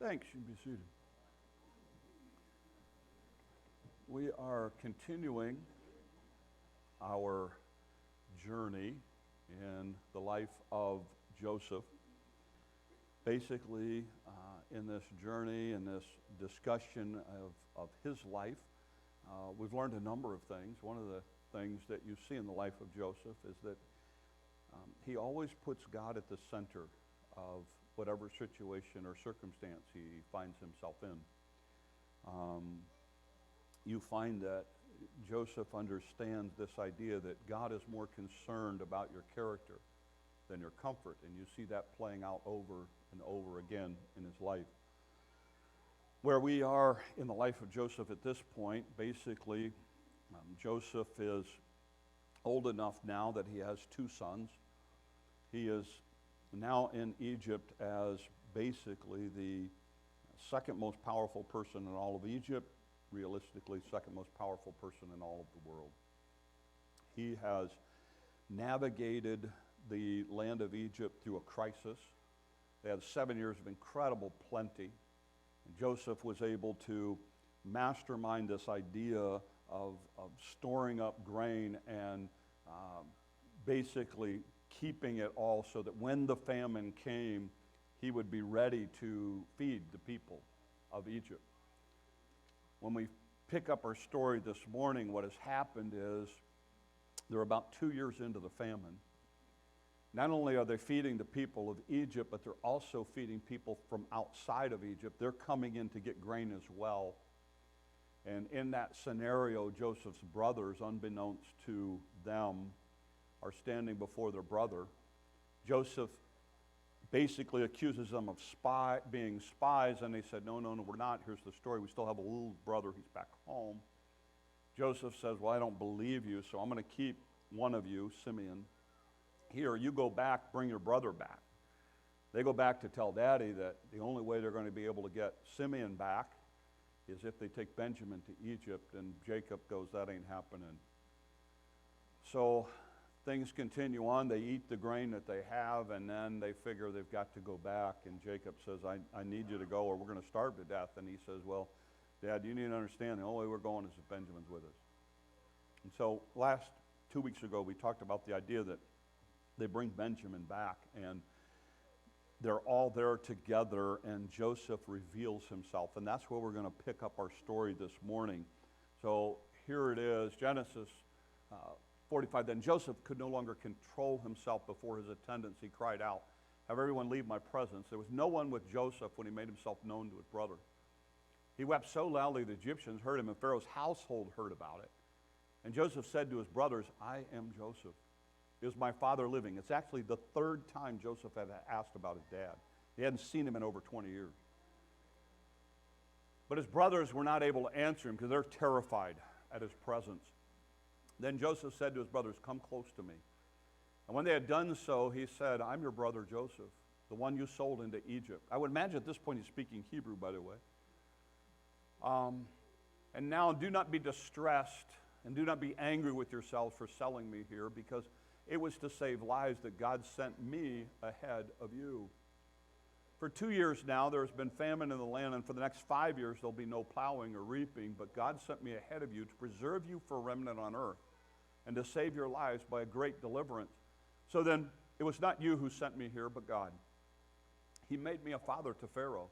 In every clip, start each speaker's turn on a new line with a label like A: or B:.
A: Thanks. You can be seated. We are continuing our journey in the life of Joseph. Basically, in this journey, in this discussion of his life, we've learned a number of things. One of the things that you see in the life of Joseph is that he always puts God at the center of whatever situation or circumstance he finds himself in. You find that Joseph understands this idea that God is more concerned about your character than your comfort, and you see that playing out over and over again in his life. Where we are in the life of Joseph at this point, basically, Joseph is old enough now that he has two sons. He is now in Egypt as basically the second most powerful person in all of Egypt, realistically second most powerful person in all of the world. He has navigated the land of Egypt through a crisis. They had 7 years of incredible plenty. And Joseph was able to mastermind this idea of storing up grain and basically keeping it all so that when the famine came, he would be ready to feed the people of Egypt. When we pick up our story this morning, what has happened is they're about 2 years into the famine. Not only are they feeding the people of Egypt, but they're also feeding people from outside of Egypt. They're coming in to get grain as well. And in that scenario, Joseph's brothers, unbeknownst to them, are standing before their brother. Joseph basically accuses them of being spies, and they said, no, we're not. Here's the story. We still have a little brother. He's back home. Joseph says, well, I don't believe you, so I'm going to keep one of you, Simeon. Here, you go back, bring your brother back. They go back to tell Daddy that the only way they're going to be able to get Simeon back is if they take Benjamin to Egypt, and Jacob goes, that ain't happening. So things continue on. They eat the grain that they have, and then they figure they've got to go back, and Jacob says, I need you to go or we're going to starve to death. And he says, well, Dad, you need to understand the only way we're going is if Benjamin's with us. And so 2 weeks ago, we talked about the idea that they bring Benjamin back, and they're all there together, and Joseph reveals himself. And that's where we're going to pick up our story this morning. So here it is, Genesis 45. Then Joseph could no longer control himself before his attendants. He cried out, have everyone leave my presence. There was no one with Joseph when he made himself known to his brother. He wept so loudly the Egyptians heard him, and Pharaoh's household heard about it. And Joseph said to his brothers, I am Joseph. Is my father living? It's actually the third time Joseph had asked about his dad. He hadn't seen him in over 20 years. But his brothers were not able to answer him because they're terrified at his presence. Then Joseph said to his brothers, come close to me. And when they had done so, he said, I'm your brother Joseph, the one you sold into Egypt. I would imagine at this point he's speaking Hebrew, by the way. And now do not be distressed and do not be angry with yourselves for selling me here, because it was to save lives that God sent me ahead of you. For 2 years now, there has been famine in the land, and for the next 5 years, there'll be no plowing or reaping. But God sent me ahead of you to preserve you for a remnant on earth and to save your lives by a great deliverance. So then, it was not you who sent me here, but God. He made me a father to Pharaoh,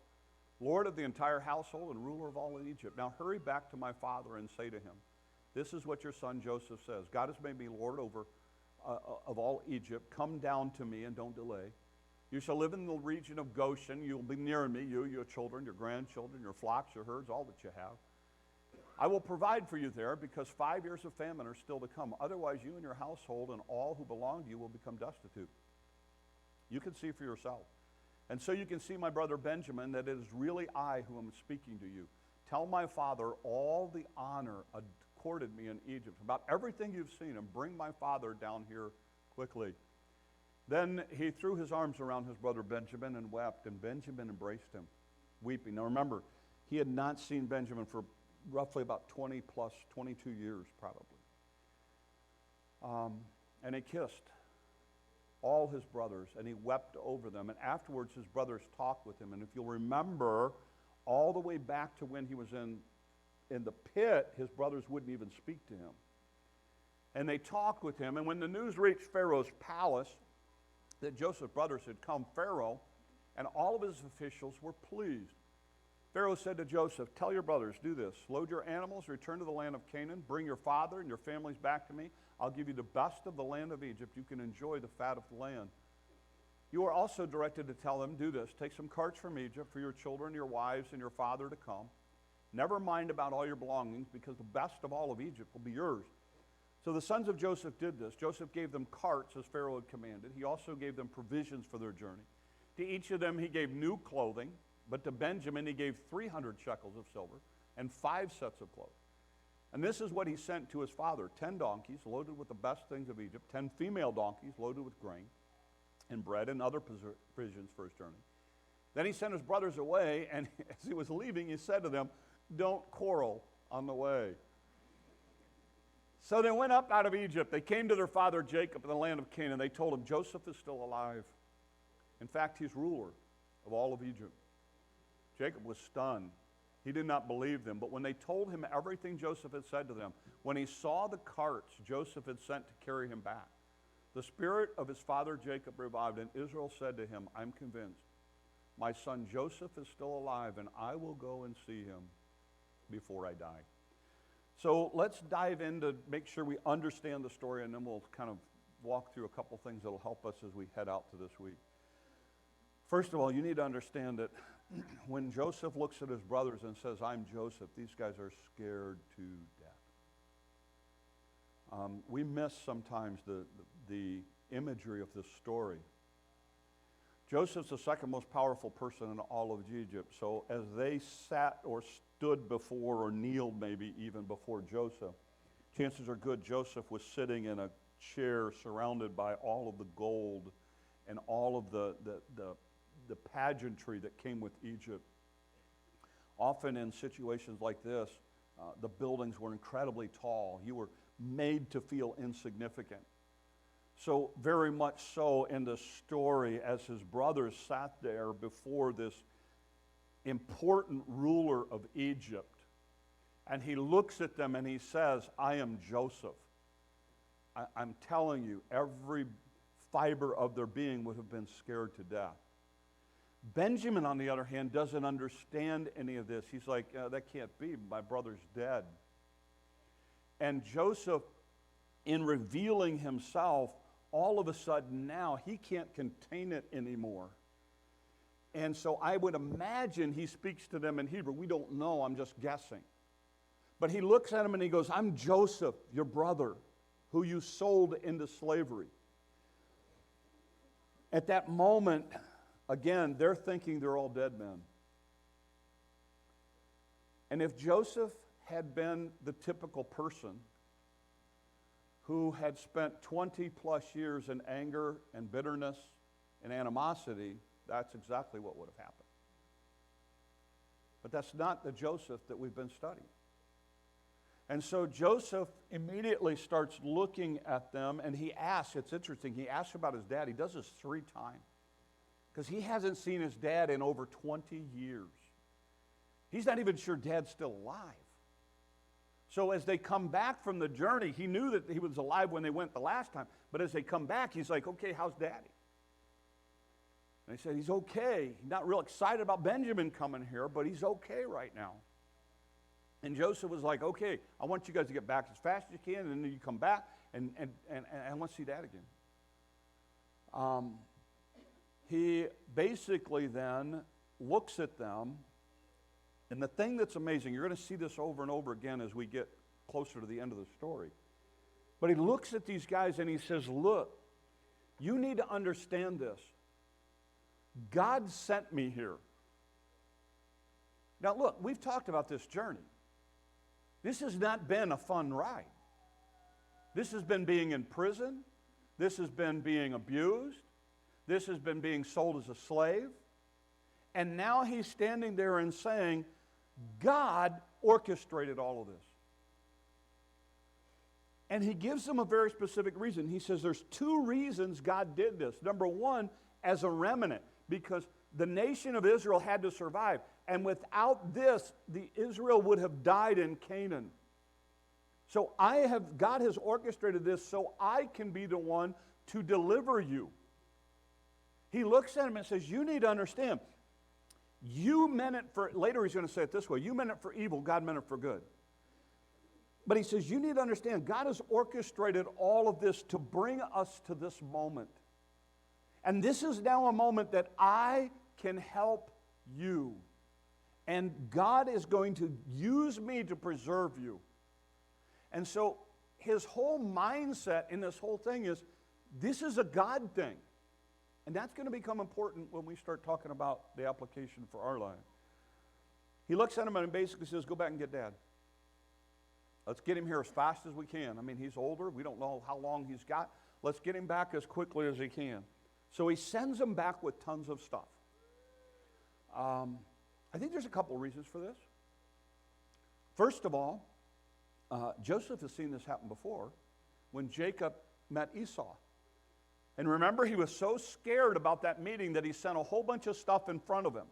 A: Lord of the entire household and ruler of all Egypt. Now hurry back to my father and say to him, this is what your son Joseph says. God has made me Lord over of all Egypt. Come down to me and don't delay. You shall live in the region of Goshen. You will be near me, you, your children, your grandchildren, your flocks, your herds, all that you have. I will provide for you there, because 5 years of famine are still to come. Otherwise, you and your household and all who belong to you will become destitute. You can see for yourself. And so you can see, my brother Benjamin, that it is really I who am speaking to you. Tell my father all the honor accorded me in Egypt, about everything you've seen, and bring my father down here quickly. Then he threw his arms around his brother Benjamin and wept, and Benjamin embraced him, weeping. Now remember, he had not seen Benjamin for roughly about 22 years probably. And he kissed all his brothers, and he wept over them. And afterwards, his brothers talked with him. And if you'll remember, all the way back to when he was in the pit. His brothers wouldn't even speak to him. And they talked with him, and when the news reached Pharaoh's palace that Joseph's brothers had come, Pharaoh and all of his officials were pleased. Pharaoh said to Joseph, "Tell your brothers, do this. Load your animals, return to the land of Canaan, bring your father and your families back to me. I'll give you the best of the land of Egypt. You can enjoy the fat of the land." You are also directed to tell them, do this. Take some carts from Egypt for your children, your wives, and your father to come. Never mind about all your belongings, because the best of all of Egypt will be yours. So the sons of Joseph did this. Joseph gave them carts as Pharaoh had commanded. He also gave them provisions for their journey. To each of them he gave new clothing, but to Benjamin he gave 300 shekels of silver and 5 sets of clothes. And this is what he sent to his father: 10 donkeys loaded with the best things of Egypt, 10 female donkeys loaded with grain and bread and other provisions for his journey. Then he sent his brothers away, and as he was leaving, he said to them, "Don't quarrel on the way." So they went up out of Egypt. They came to their father Jacob in the land of Canaan. They told him, "Joseph is still alive. In fact, he's ruler of all of Egypt." Jacob was stunned. He did not believe them. But when they told him everything Joseph had said to them, when he saw the carts Joseph had sent to carry him back, the spirit of his father Jacob revived, and Israel said to him, "I'm convinced my son Joseph is still alive, and I will go and see him before I die." So let's dive in to make sure we understand the story, and then we'll kind of walk through a couple things that will help us as we head out to this week. First of all, you need to understand that when Joseph looks at his brothers and says, "I'm Joseph," these guys are scared to death. We miss sometimes the imagery of this story. Joseph's the second most powerful person in all of Egypt. So as they sat or stood before, or kneeled maybe even before Joseph, chances are good Joseph was sitting in a chair surrounded by all of the gold and all of the pageantry that came with Egypt. Often in situations like this, the buildings were incredibly tall. You were made to feel insignificant. So very much so in the story, as his brothers sat there before this important ruler of Egypt, and he looks at them and he says, "I am Joseph." I'm telling you, every fiber of their being would have been scared to death. Benjamin, on the other hand, doesn't understand any of this. He's like, "That can't be. My brother's dead." And Joseph, in revealing himself, all of a sudden now he can't contain it anymore. And so I would imagine he speaks to them in Hebrew. We don't know, I'm just guessing. But he looks at him and he goes, "I'm Joseph, your brother, who you sold into slavery." At that moment, again, they're thinking they're all dead men. And if Joseph had been the typical person who had spent 20 plus years in anger and bitterness and animosity, that's exactly what would have happened. But that's not the Joseph that we've been studying. And so Joseph immediately starts looking at them, and he asks, it's interesting, he asks about his dad. He does this 3 times, because he hasn't seen his dad in over 20 years. He's not even sure Dad's still alive. So as they come back from the journey, he knew that he was alive when they went the last time, but as they come back, he's like, "Okay, how's Daddy?" And they said, "He's okay. He's not real excited about Benjamin coming here, but he's okay right now." And Joseph was like, "Okay, I want you guys to get back as fast as you can, and then you come back, and I want to see Dad again." He basically then looks at them, and the thing that's amazing, you're going to see this over and over again as we get closer to the end of the story. But he looks at these guys and he says, "Look, you need to understand this. God sent me here." Now look, we've talked about this journey. This has not been a fun ride. This has been being in prison. This has been being abused. This has been being sold as a slave. And now he's standing there and saying, God orchestrated all of this. And he gives them a very specific reason. He says there's 2 reasons God did this. Number 1, as a remnant, because the nation of Israel had to survive. And without this, the Israel would have died in Canaan. So God has orchestrated this so I can be the one to deliver you. He looks at him and says, you need to understand, you meant it for, later he's going to say it this way, you meant it for evil, God meant it for good. But he says, you need to understand, God has orchestrated all of this to bring us to this moment. And this is now a moment that I can help you. And God is going to use me to preserve you. And so his whole mindset in this whole thing is, this is a God thing. And that's going to become important when we start talking about the application for our life. He looks at him and basically says, go back and get Dad. Let's get him here as fast as we can. I mean, he's older. We don't know how long he's got. Let's get him back as quickly as he can. So he sends him back with tons of stuff. I think there's a couple reasons for this. First of all, Joseph has seen this happen before when Jacob met Esau. And remember, he was so scared about that meeting that he sent a whole bunch of stuff in front of him.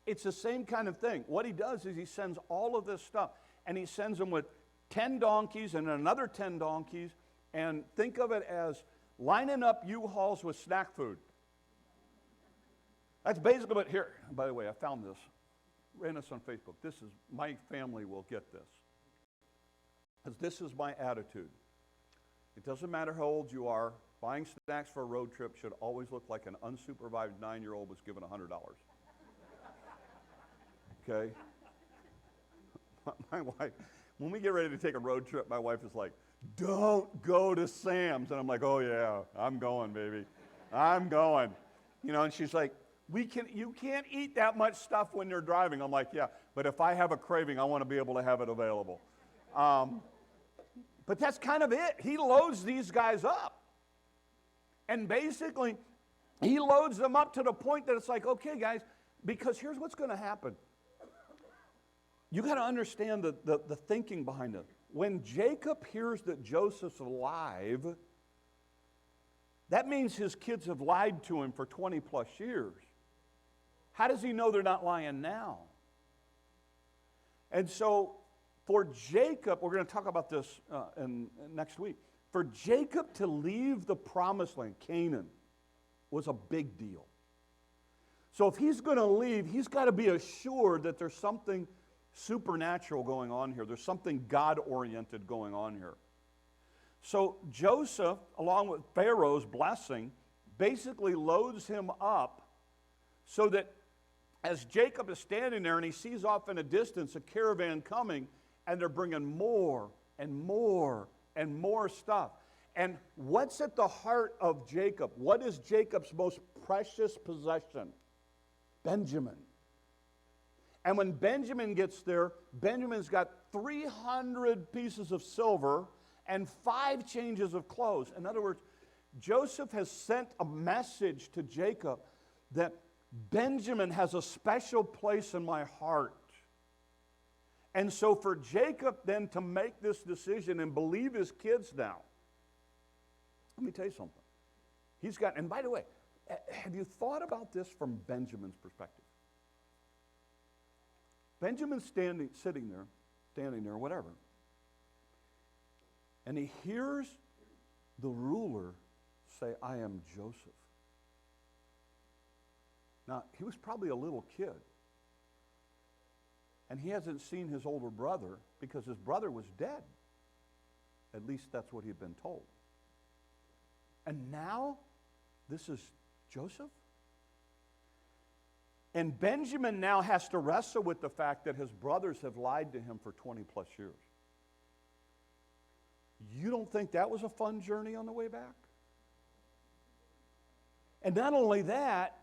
A: It's the same kind of thing. What he does is he sends all of this stuff, and he sends them with 10 donkeys and another 10 donkeys, and think of it as lining up U-Hauls with snack food. That's basically what, here, by the way, I found this. Ran this on Facebook. This is, my family will get this. Because this is my attitude. It doesn't matter how old you are, buying snacks for a road trip should always look like an unsupervised 9-year-old was given $100. Okay? My wife, when we get ready to take a road trip, my wife is like, don't go to Sam's. And I'm like, oh yeah, I'm going, baby. I'm going. You know, and she's like, you can't eat that much stuff when you're driving. I'm like, yeah, but if I have a craving, I want to be able to have it available. But that's kind of it. He loads these guys up. And basically, he loads them up to the point that it's like, okay, guys, because here's what's going to happen. You got to understand the thinking behind it. When Jacob hears that Joseph's alive, that means his kids have lied to him for 20 plus years. How does he know they're not lying now? And so for Jacob, we're going to talk about this next week. For Jacob to leave the promised land, Canaan, was a big deal. So if he's going to leave, he's got to be assured that there's something supernatural going on here. There's something God-oriented going on here. So Joseph, along with Pharaoh's blessing, basically loads him up so that as Jacob is standing there and he sees off in a distance a caravan coming, and they're bringing more and more and more stuff. And what's at the heart of Jacob? What is Jacob's most precious possession? Benjamin. And when Benjamin gets there, Benjamin's got 300 pieces of silver and 5 changes of clothes. In other words, Joseph has sent a message to Jacob that Benjamin has a special place in my heart. And so for Jacob then to make this decision and believe his kids now, let me tell you something. He's got, and by the way, have you thought about this from Benjamin's perspective? Benjamin's sitting there, whatever. And he hears the ruler say, I am Joseph. Now, he was probably a little kid. And he hasn't seen his older brother because his brother was dead. At least that's what he had been told. And now, this is Joseph? And Benjamin now has to wrestle with the fact that his brothers have lied to him for 20 plus years. You don't think that was a fun journey on the way back? And not only that,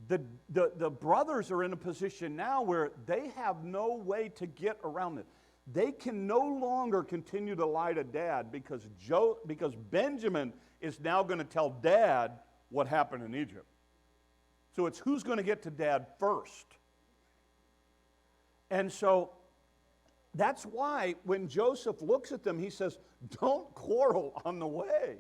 A: the brothers are in a position now where they have no way to get around it. They can no longer continue to lie to Dad because Benjamin is now going to tell Dad what happened in Egypt. So it's who's going to get to Dad first. And so that's why when Joseph looks at them, he says, don't quarrel on the way.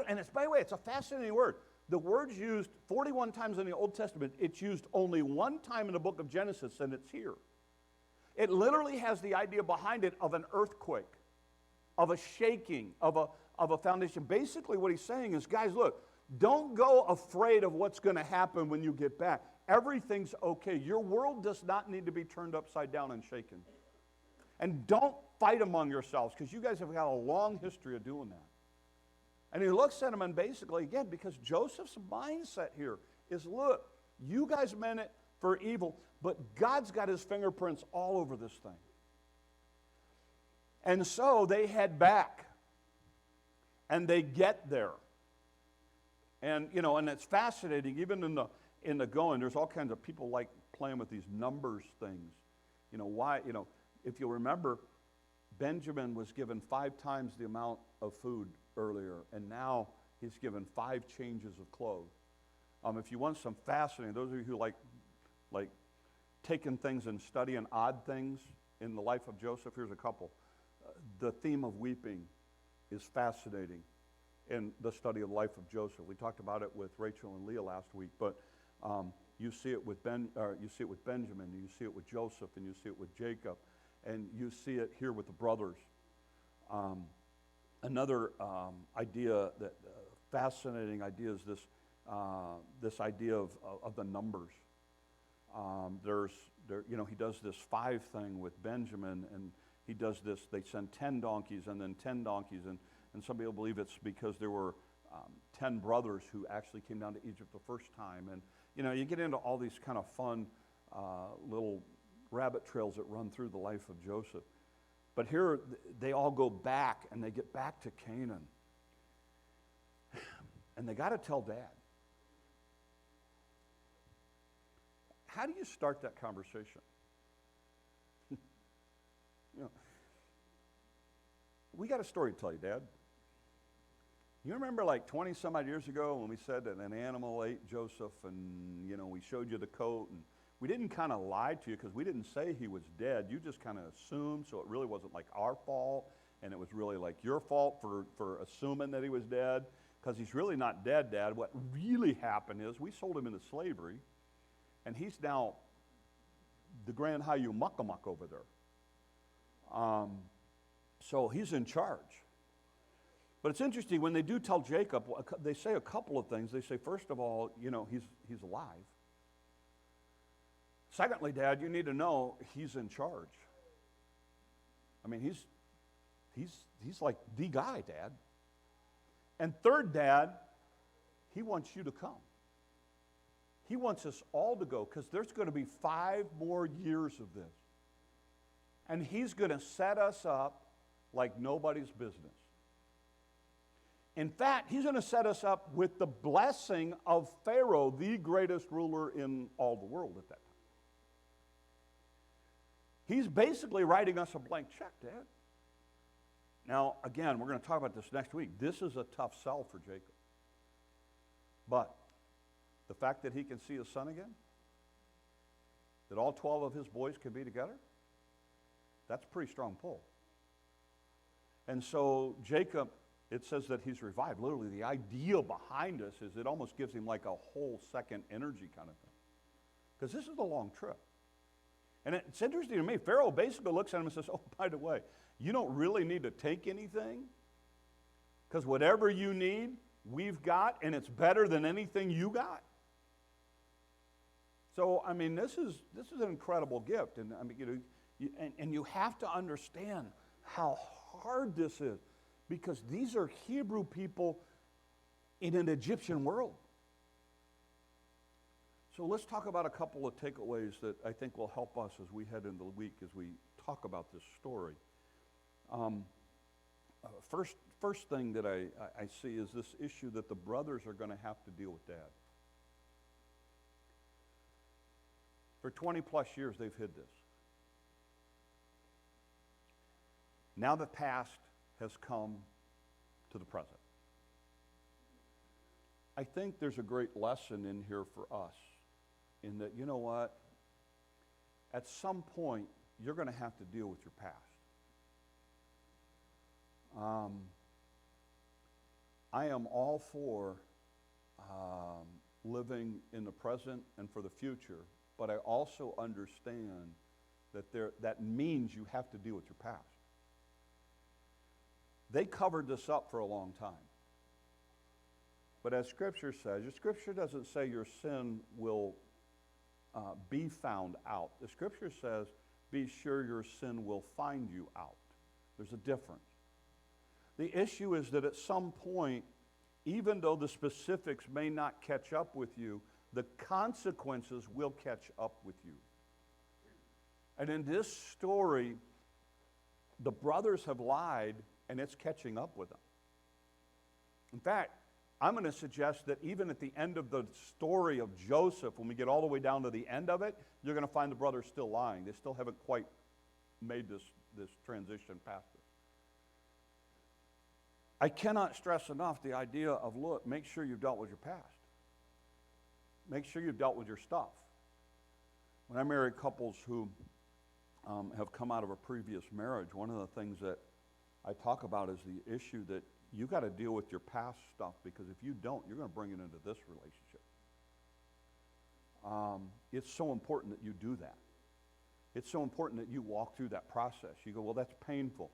A: And it's, by the way, it's a fascinating word. the word's used 41 times in the Old Testament. It's used only one time in the book of Genesis, and it's here. It literally has the idea behind it of an earthquake, of a shaking, of a foundation. Basically what he's saying is, guys, look, don't go afraid of what's going to happen when you get back. Everything's okay. Your world does not need to be turned upside down and shaken. And don't fight among yourselves, because you guys have got a long history of doing that. And he looks at them, and basically, again, because Joseph's mindset here is, look, you guys meant it for evil, but God's got his fingerprints all over this thing. And so they head back, and they get there. And, you know, and it's fascinating, even in the going, there's all kinds of people like playing with these numbers things. You know, why, you know, if you remember, Benjamin was given 5 times the amount of food earlier, and now he's given 5 changes of clothes. If you want some fascinating, those of you who like taking things and studying odd things in the life of Joseph, here's a couple. The theme of weeping is fascinating in the study of the life of Joseph. We talked about it with Rachel and Leah last week, but you see it with Benjamin, and you see it with Joseph, and you see it with Jacob, and you see it here with the brothers. Another idea that fascinating idea is this idea of the numbers. You know, he does this 5 thing with Benjamin, and he does this. They send 10 donkeys and then 10 donkeys, and some people believe it's because there were 10 brothers who actually came down to Egypt the first time. And you know, you get into all these kind of fun little rabbit trails that run through the life of Joseph. But here they all go back, and they get back to Canaan. And they got to tell Dad. How do you start that conversation? You know, we got a story to tell you, Dad. You remember like 20 some odd years ago when we said that an animal ate Joseph, and you know, we showed you the coat, and we didn't kind of lie to you because we didn't say he was dead. You just kind of assumed, so it really wasn't like our fault, and it was really like your fault for assuming that he was dead, because he's really not dead, Dad. What really happened is we sold him into slavery, and he's now the Grand Hayu Muckamuck over there. So he's in charge. But it's interesting, when they do tell Jacob, they say a couple of things. They say, first of all, you know, he's alive. Secondly, Dad, you need to know he's in charge. I mean, he's like the guy, Dad. And third, Dad, he wants you to come. He wants us all to go, because there's going to be 5 more years of this. And he's going to set us up like nobody's business. In fact, he's going to set us up with the blessing of Pharaoh, the greatest ruler in all the world at that time. He's basically writing us a blank check, Dad. Now, again, we're going to talk about this next week. This is a tough sell for Jacob. But the fact that he can see his son again, that all 12 of his boys can be together, that's a pretty strong pull. And so Jacob, it says that he's revived. Literally, the idea behind this is it almost gives him like a whole second energy kind of thing. Because this is a long trip. And it's interesting to me, Pharaoh basically looks at him and says, oh, by the way, you don't really need to take anything, because whatever you need, we've got, and it's better than anything you got. So, I mean, this is an incredible gift. And I mean, you know, and you have to understand how hard this is, because these are Hebrew people in an Egyptian world. So let's talk about a couple of takeaways that I think will help us as we head into the week, as we talk about this story. First thing that I see is this issue that the brothers are going to have to deal with Dad. For 20 plus years, they've hid this. Now the past has come to the present. I think there's a great lesson in here for us, in that, you know what? At some point, you're going to have to deal with your past. I am all for living in the present and for the future, but I also understand that that means you have to deal with your past. They covered this up for a long time. But as Scripture says, the Scripture doesn't say your sin will be found out. The Scripture says, be sure your sin will find you out. There's a difference. The issue is that at some point, even though the specifics may not catch up with you, the consequences will catch up with you. And in this story, the brothers have lied, and it's catching up with them. In fact, I'm going to suggest that even at the end of the story of Joseph, when we get all the way down to the end of it, you're going to find the brothers still lying. They still haven't quite made this transition past it. I cannot stress enough the idea of, look, make sure you've dealt with your past. Make sure you've dealt with your stuff. When I marry couples who have come out of a previous marriage, one of the things that I talk about is the issue that you got to deal with your past stuff, because if you don't, you're going to bring it into this relationship. It's so important that you do that. It's so important that you walk through that process. You go, well, that's painful.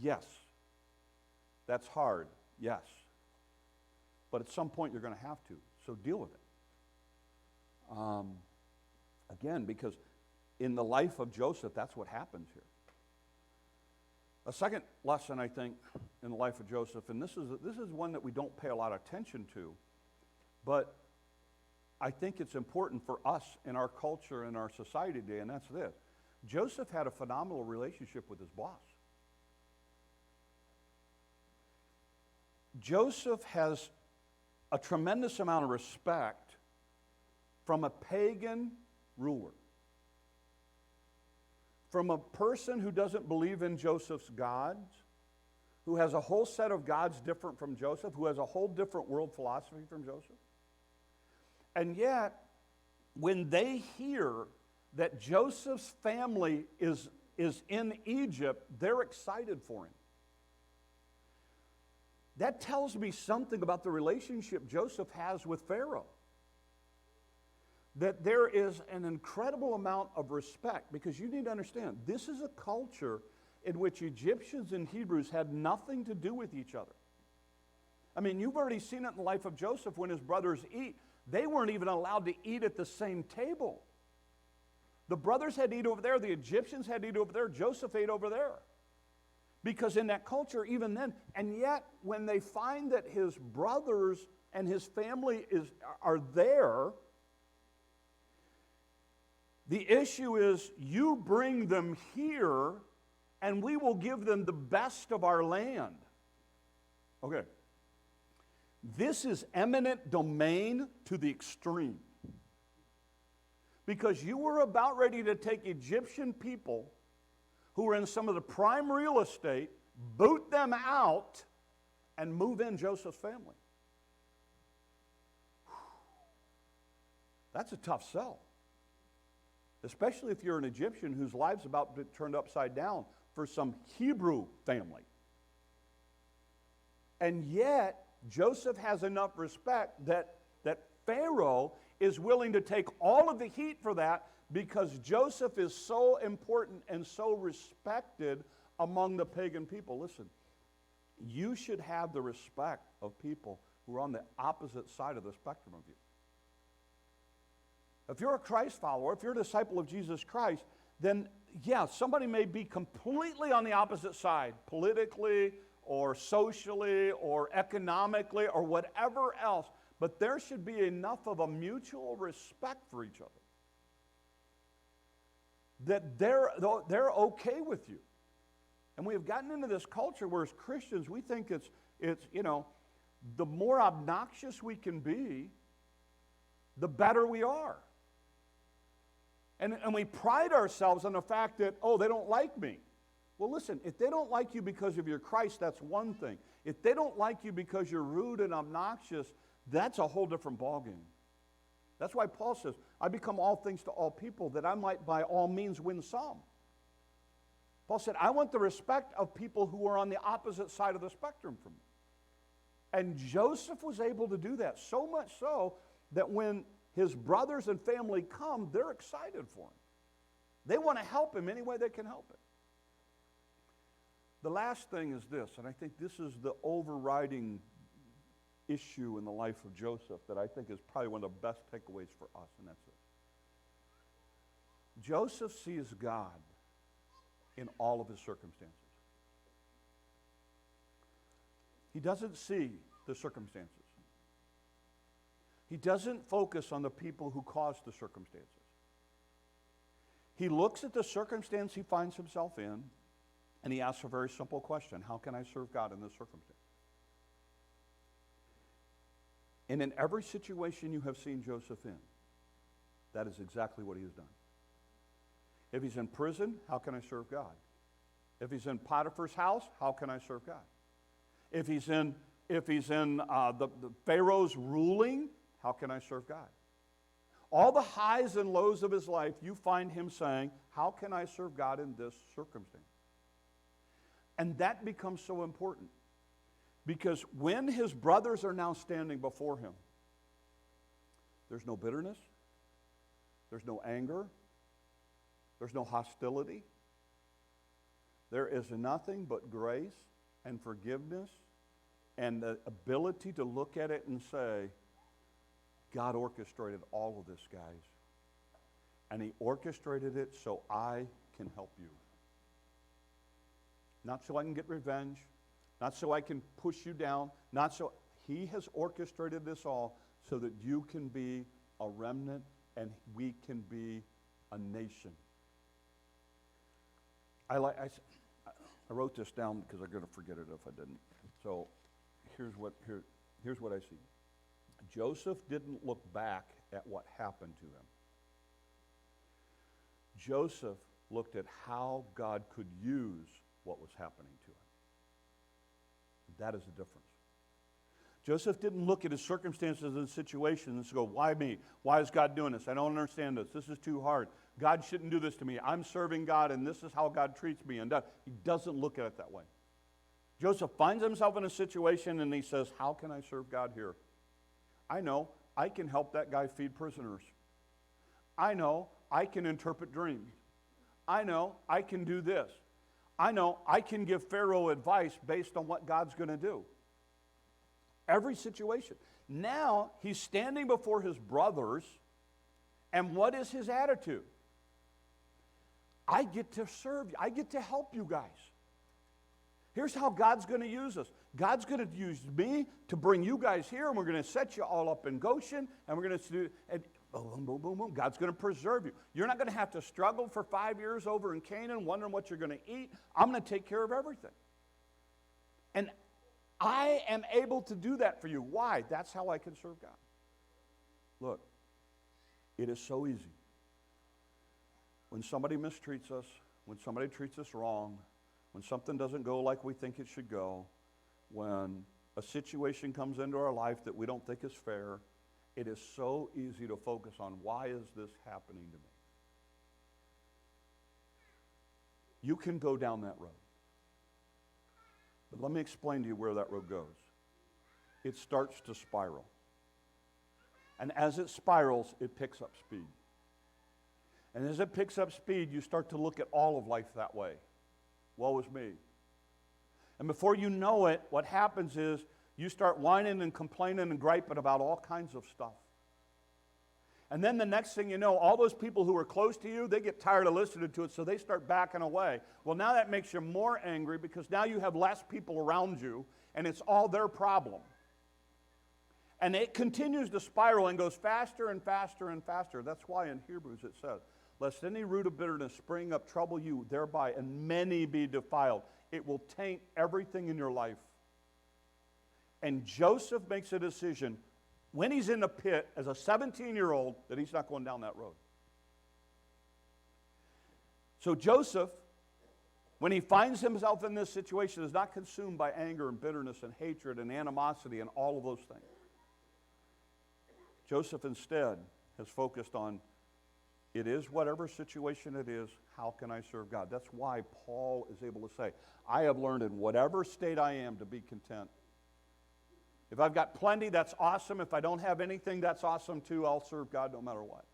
A: Yes. That's hard. Yes. But at some point, you're going to have to. So deal with it. Again, because in the life of Joseph, that's what happens here. A second lesson, I think, in the life of Joseph, and this is one that we don't pay a lot of attention to, but I think it's important for us in our culture and our society today, and that's this. Joseph had a phenomenal relationship with his boss. Joseph has a tremendous amount of respect from a pagan ruler, from a person who doesn't believe in Joseph's gods, who has a whole set of gods different from Joseph, who has a whole different world philosophy from Joseph. And yet, when they hear that Joseph's family is in Egypt, they're excited for him. That tells me something about the relationship Joseph has with Pharaoh. That there is an incredible amount of respect, because you need to understand, this is a culture in which Egyptians and Hebrews had nothing to do with each other. I mean, you've already seen it in the life of Joseph when his brothers eat. They weren't even allowed to eat at the same table. The brothers had to eat over there, the Egyptians had to eat over there, Joseph ate over there. Because in that culture, even then, and yet when they find that his brothers and his family are there, the issue is, you bring them here and we will give them the best of our land. Okay. This is eminent domain to the extreme. Because you were about ready to take Egyptian people who were in some of the prime real estate, boot them out, and move in Joseph's family. That's a tough sell. Especially if you're an Egyptian whose life's about to be turned upside down for some Hebrew family. And yet, Joseph has enough respect that Pharaoh is willing to take all of the heat for that, because Joseph is so important and so respected among the pagan people. Listen, you should have the respect of people who are on the opposite side of the spectrum of you. If you're a Christ follower, if you're a disciple of Jesus Christ, then yeah, somebody may be completely on the opposite side, politically or socially or economically or whatever else, but there should be enough of a mutual respect for each other that they're okay with you. And we have gotten into this culture where as Christians we think it's the more obnoxious we can be, the better we are. And we pride ourselves on the fact that, oh, they don't like me. Well, listen, if they don't like you because of your Christ, that's one thing. If they don't like you because you're rude and obnoxious, that's a whole different ballgame. That's why Paul says, I become all things to all people that I might by all means win some. Paul said, I want the respect of people who are on the opposite side of the spectrum from me. And Joseph was able to do that, so much so that when his brothers and family come, they're excited for him. They want to help him any way they can help him. The last thing is this, and I think this is the overriding issue in the life of Joseph that I think is probably one of the best takeaways for us, and that's this. Joseph sees God in all of his circumstances. He doesn't see the circumstances. He doesn't focus on the people who caused the circumstances. He looks at the circumstance he finds himself in, and he asks a very simple question: how can I serve God in this circumstance? And in every situation you have seen Joseph in, that is exactly what he has done. If he's in prison, how can I serve God? If he's in Potiphar's house, how can I serve God? If he's in the Pharaoh's ruling, how can I serve God? All the highs and lows of his life, you find him saying, how can I serve God in this circumstance? And that becomes so important, because when his brothers are now standing before him, there's no bitterness, there's no anger, there's no hostility. There is nothing but grace and forgiveness and the ability to look at it and say, God orchestrated all of this, guys. And he orchestrated it so I can help you. Not so I can get revenge, not so I can push you down, not so. He has orchestrated this all so that you can be a remnant and we can be a nation. I wrote this down because I'm going to forget it if I didn't. So here's what I see. Joseph didn't look back at what happened to him. Joseph looked at how God could use what was happening to him. That is the difference. Joseph didn't look at his circumstances and situations and go, why me? Why is God doing this? I don't understand this. This is too hard. God shouldn't do this to me. I'm serving God, and this is how God treats me. And he doesn't look at it that way. Joseph finds himself in a situation, and he says, how can I serve God here? I know I can help that guy feed prisoners. I know I can interpret dreams. I know I can do this. I know I can give Pharaoh advice based on what God's going to do. Every situation. Now he's standing before his brothers, and what is his attitude? I get to serve you. I get to help you guys. Here's how God's going to use us. God's going to use me to bring you guys here, and we're going to set you all up in Goshen, and we're going to do, and boom, boom, boom, boom. God's going to preserve you. You're not going to have to struggle for 5 years over in Canaan, wondering what you're going to eat. I'm going to take care of everything. And I am able to do that for you. Why? That's how I can serve God. Look, it is so easy. When somebody mistreats us, when somebody treats us wrong, when something doesn't go like we think it should go, when a situation comes into our life that we don't think is fair, it is so easy to focus on, why is this happening to me? You can go down that road. But let me explain to you where that road goes. It starts to spiral. And as it spirals, it picks up speed. And as it picks up speed, you start to look at all of life that way. Woe is me. And before you know it, what happens is you start whining and complaining and griping about all kinds of stuff. And then the next thing you know, all those people who are close to you, they get tired of listening to it, so they start backing away. Well, now that makes you more angry, because now you have less people around you, and it's all their problem. And it continues to spiral and goes faster and faster and faster. That's why in Hebrews it says, lest any root of bitterness spring up, trouble you thereby, and many be defiled. It will taint everything in your life. And Joseph makes a decision when he's in the pit as a 17-year-old that he's not going down that road. So Joseph, when he finds himself in this situation, is not consumed by anger and bitterness and hatred and animosity and all of those things. Joseph instead has focused on, it is whatever situation it is, how can I serve God? That's why Paul is able to say, I have learned in whatever state I am to be content. If I've got plenty, that's awesome. If I don't have anything, that's awesome too. I'll serve God no matter what.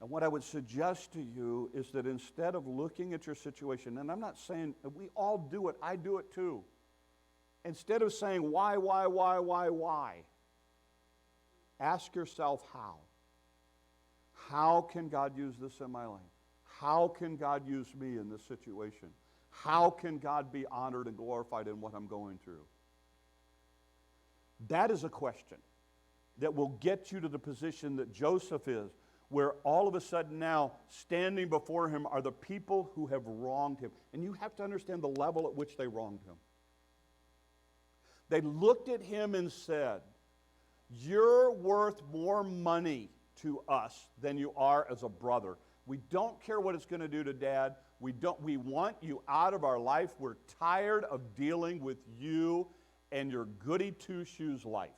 A: And what I would suggest to you is that instead of looking at your situation, and I'm not saying we all do it, I do it too. Instead of saying why, ask yourself how. How can God use this in my life? How can God use me in this situation? How can God be honored and glorified in what I'm going through? That is a question that will get you to the position that Joseph is, where all of a sudden now, standing before him are the people who have wronged him. And you have to understand the level at which they wronged him. They looked at him and said, "You're worth more money to us than you are as a brother. We don't care what it's going to do to Dad. We want you out of our life. We're tired of dealing with you and your goody two-shoes life.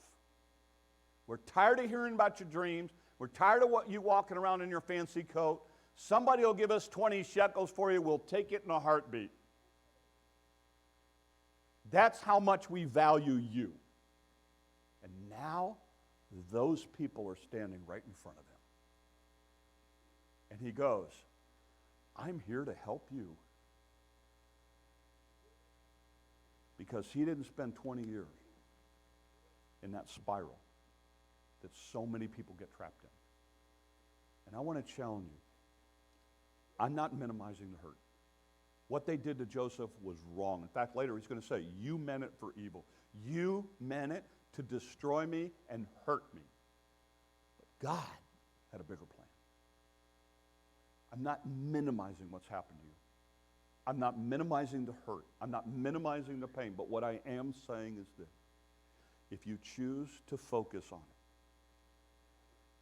A: We're tired of hearing about your dreams. We're tired of you walking around in your fancy coat. Somebody will give us 20 shekels for you. We'll take it in a heartbeat. That's how much we value you." And now, those people are standing right in front of him. And he goes, "I'm here to help you." Because he didn't spend 20 years in that spiral that so many people get trapped in. And I want to challenge you. I'm not minimizing the hurt. What they did to Joseph was wrong. In fact, later he's going to say, "You meant it for evil. You meant it to destroy me and hurt me." But God had a bigger plan. I'm not minimizing what's happened to you. I'm not minimizing the hurt. I'm not minimizing the pain. But what I am saying is this. If you choose to focus on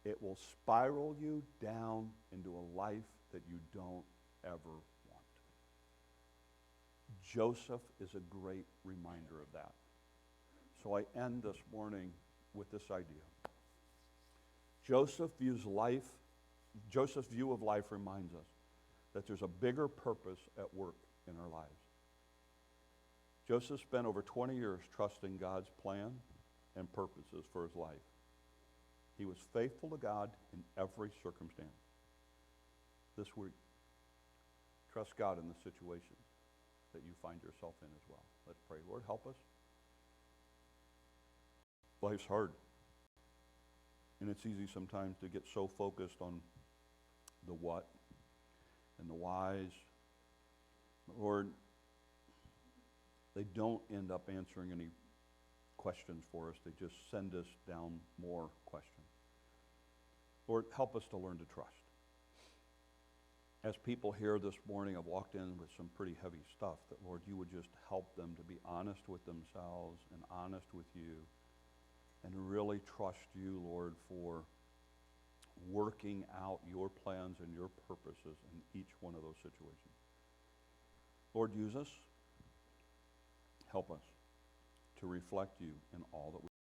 A: it, it will spiral you down into a life that you don't ever want. Joseph is a great reminder of that. So I end this morning with this idea. Joseph's view of life reminds us that there's a bigger purpose at work in our lives. Joseph spent over 20 years trusting God's plan and purposes for his life. He was faithful to God in every circumstance. This week, trust God in the situations that you find yourself in as well. Let's pray. Lord, help us. Life's hard. And it's easy sometimes to get so focused on the what and the whys. But Lord, they don't end up answering any questions for us. They just send us down more questions. Lord, help us to learn to trust. As people here this morning have walked in with some pretty heavy stuff, that, Lord, you would just help them to be honest with themselves and honest with you and really trust you, Lord, for working out your plans and your purposes in each one of those situations. Lord, use us. Help us to reflect you in all that we